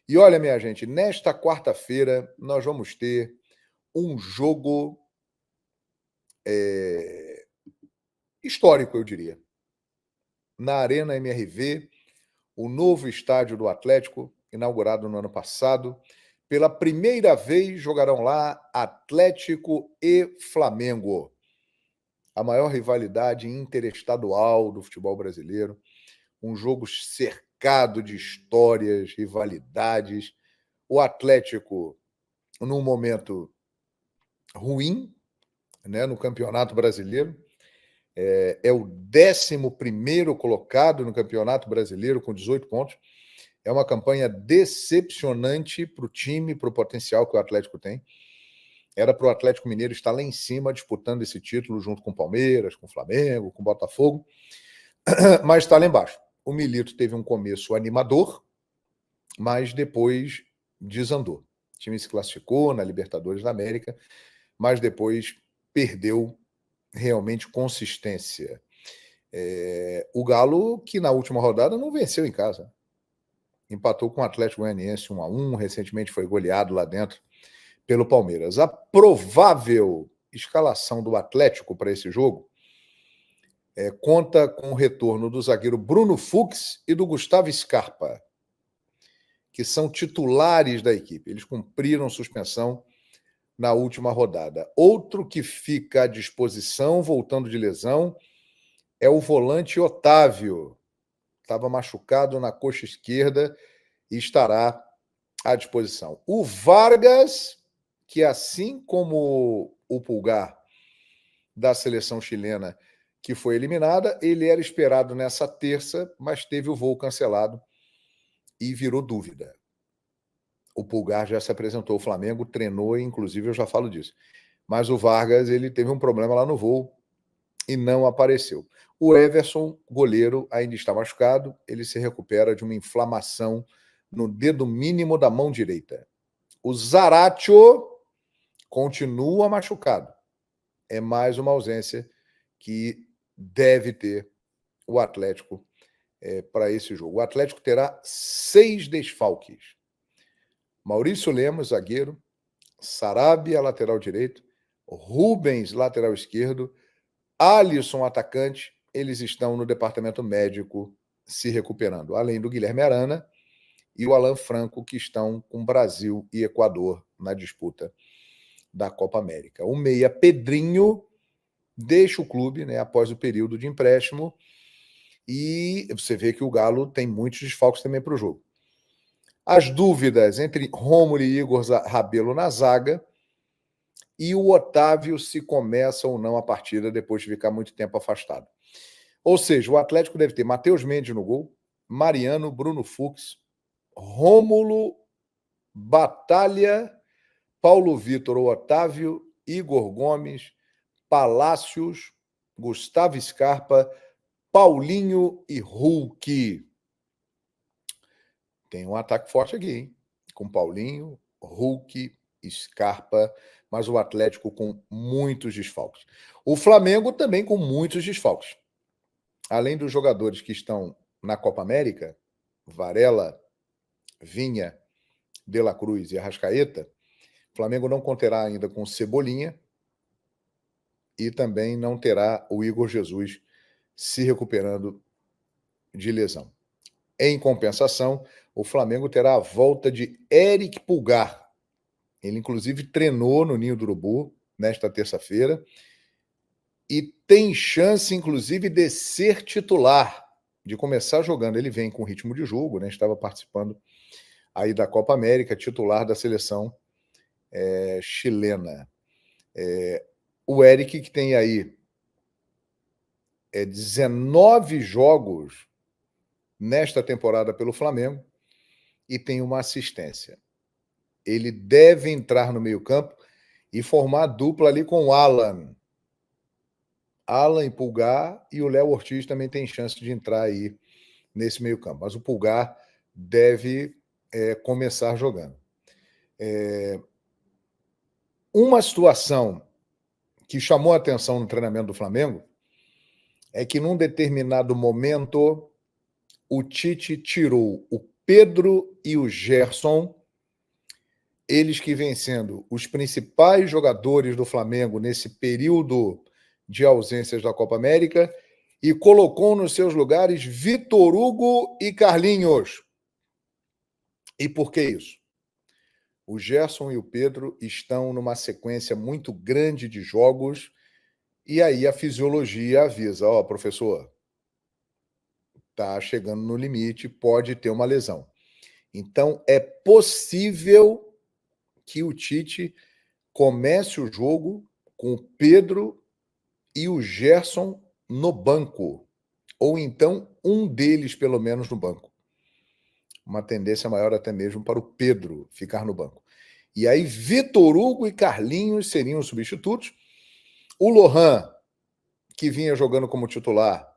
E olha, minha gente, nesta quarta-feira nós vamos ter um jogo histórico, eu diria. Na Arena MRV, o novo estádio do Atlético, inaugurado no ano passado. Pela primeira vez jogarão lá Atlético e Flamengo. A maior rivalidade interestadual do futebol brasileiro. Um jogo cercado de histórias, rivalidades. O Atlético, num momento ruim, né, no Campeonato Brasileiro. É o 11º colocado no Campeonato Brasileiro com 18 pontos. É uma campanha decepcionante para o time, para o potencial que o Atlético tem. Era para o Atlético Mineiro estar lá em cima disputando esse título junto com o Palmeiras, com o Flamengo, com o Botafogo, mas está lá embaixo. O Milito teve um começo animador, mas depois desandou. O time se classificou na Libertadores da América, mas depois perdeu realmente consistência. O Galo, que na última rodada não venceu em casa. Empatou com o Atlético Goianiense 1-1, recentemente foi goleado lá dentro pelo Palmeiras. A provável escalação do Atlético para esse jogo conta com o retorno do zagueiro Bruno Fux e do Gustavo Scarpa, que são titulares da equipe. Eles cumpriram suspensão na última rodada. Outro que fica à disposição, voltando de lesão, é o volante Otávio. Estava machucado na coxa esquerda e estará à disposição. O Vargas, que assim como o Pulgar da seleção chilena, que foi eliminada, ele era esperado nessa terça, mas teve o voo cancelado e virou dúvida. O Pulgar já se apresentou ao Flamengo, treinou, e inclusive eu já falo disso. Mas o Vargas, ele teve um problema lá no voo e não apareceu. O Everson, goleiro, ainda está machucado, ele se recupera de uma inflamação no dedo mínimo da mão direita. O Zaratio continua machucado. É mais uma ausência que deve ter o Atlético para esse jogo. O Atlético terá 6 desfalques. Maurício Lemos, zagueiro, Sarabia, lateral direito, Rubens, lateral esquerdo, Alisson, atacante. Eles estão no departamento médico se recuperando, além do Guilherme Arana e o Alan Franco, que estão com Brasil e Equador na disputa da Copa América. O meia Pedrinho deixa o clube, né, após o período de empréstimo, e você vê que o Galo tem muitos desfalques também para o jogo. As dúvidas entre Rômulo e Igor Rabelo na zaga, e o Otávio se começa ou não a partida depois de ficar muito tempo afastado. Ou seja, o Atlético deve ter Matheus Mendes no gol, Mariano, Bruno Fux, Rômulo, Batalha, Paulo Vitor ou Otávio, Igor Gomes, Palácios, Gustavo Scarpa, Paulinho e Hulk. Tem um ataque forte aqui, hein? Com Paulinho, Hulk, Scarpa, mas o Atlético com muitos desfalques. O Flamengo também com muitos desfalques. Além dos jogadores que estão na Copa América, Varela, Vinha, De La Cruz e Arrascaeta, o Flamengo não conterá ainda com Cebolinha e também não terá o Igor Jesus se recuperando de lesão. Em compensação, o Flamengo terá a volta de Eric Pulgar. Ele, inclusive, treinou no Ninho do Urubu nesta terça-feira e tem chance, inclusive, de ser titular, de começar jogando. Ele vem com ritmo de jogo, né? Estava participando aí da Copa América, titular da seleção chilena. O Eric, que tem aí 19 jogos nesta temporada pelo Flamengo e tem uma assistência. Ele deve entrar no meio-campo e formar dupla ali com o Alan. Alan e Pulgar, e o Léo Ortiz também tem chance de entrar aí nesse meio-campo. Mas o Pulgar deve começar jogando. Uma situação que chamou a atenção no treinamento do Flamengo é que, num determinado momento, o Tite tirou o Pedro e o Gerson, eles que vêm sendo os principais jogadores do Flamengo nesse período de ausências da Copa América, e colocou nos seus lugares Vitor Hugo e Carlinhos. E por que isso? O Gerson e o Pedro estão numa sequência muito grande de jogos, e aí a fisiologia avisa, ó, professor, tá chegando no limite, pode ter uma lesão. Então, é possível que o Tite comece o jogo com o Pedro e o Gerson no banco, ou então um deles, pelo menos, no banco. Uma tendência maior até mesmo para o Pedro ficar no banco. E aí, Vitor Hugo e Carlinhos seriam os substitutos. O Lohan, que vinha jogando como titular,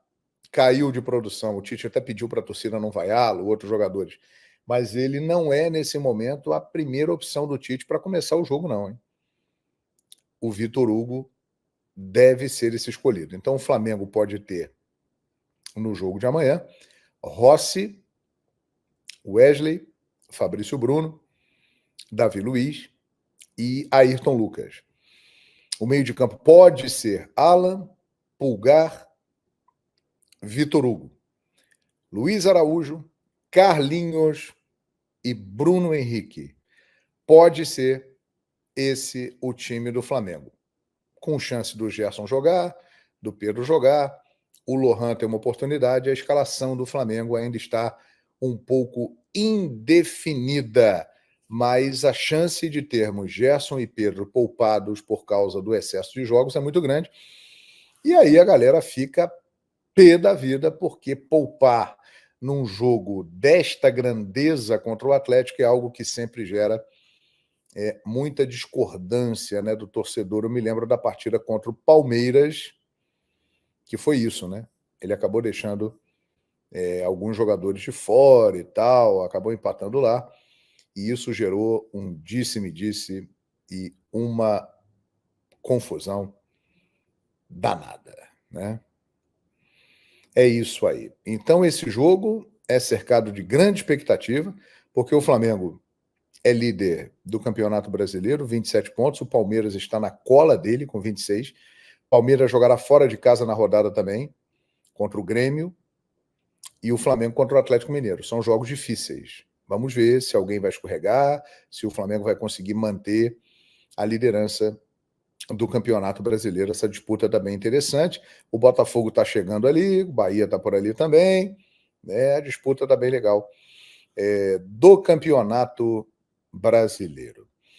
caiu de produção. O Tite até pediu para a torcida não vaiá-lo, outros jogadores. Mas ele não é, nesse momento, a primeira opção do Tite para começar o jogo, não. Hein? O Vitor Hugo deve ser esse escolhido. Então, o Flamengo pode ter, no jogo de amanhã, Rossi, Wesley, Fabrício Bruno, Davi Luiz e Ayrton Lucas. O meio de campo pode ser Alan, Pulgar, Vitor Hugo, Luiz Araújo, Carlinhos e Bruno Henrique. Pode ser esse o time do Flamengo. Com chance do Gerson jogar, do Pedro jogar, o Lohan tem uma oportunidade, a escalação do Flamengo ainda está um pouco indefinida, mas a chance de termos Gerson e Pedro poupados por causa do excesso de jogos é muito grande. E aí a galera fica pé da vida, porque poupar num jogo desta grandeza contra o Atlético é algo que sempre gera muita discordância, né, do torcedor. Eu me lembro da partida contra o Palmeiras, que foi isso, né? Ele acabou deixando alguns jogadores de fora e tal, acabou empatando lá, e isso gerou um disse-me-disse e uma confusão danada, né? É isso aí. Então, esse jogo é cercado de grande expectativa, porque o Flamengo é líder do Campeonato Brasileiro, 27 pontos. O Palmeiras está na cola dele, com 26. Palmeiras jogará fora de casa na rodada também, contra o Grêmio. E o Flamengo contra o Atlético Mineiro. São jogos difíceis. Vamos ver se alguém vai escorregar, se o Flamengo vai conseguir manter a liderança do Campeonato Brasileiro. Essa disputa está bem interessante. O Botafogo está chegando ali, o Bahia está por ali também. A disputa está bem legal do Campeonato Brasileiro.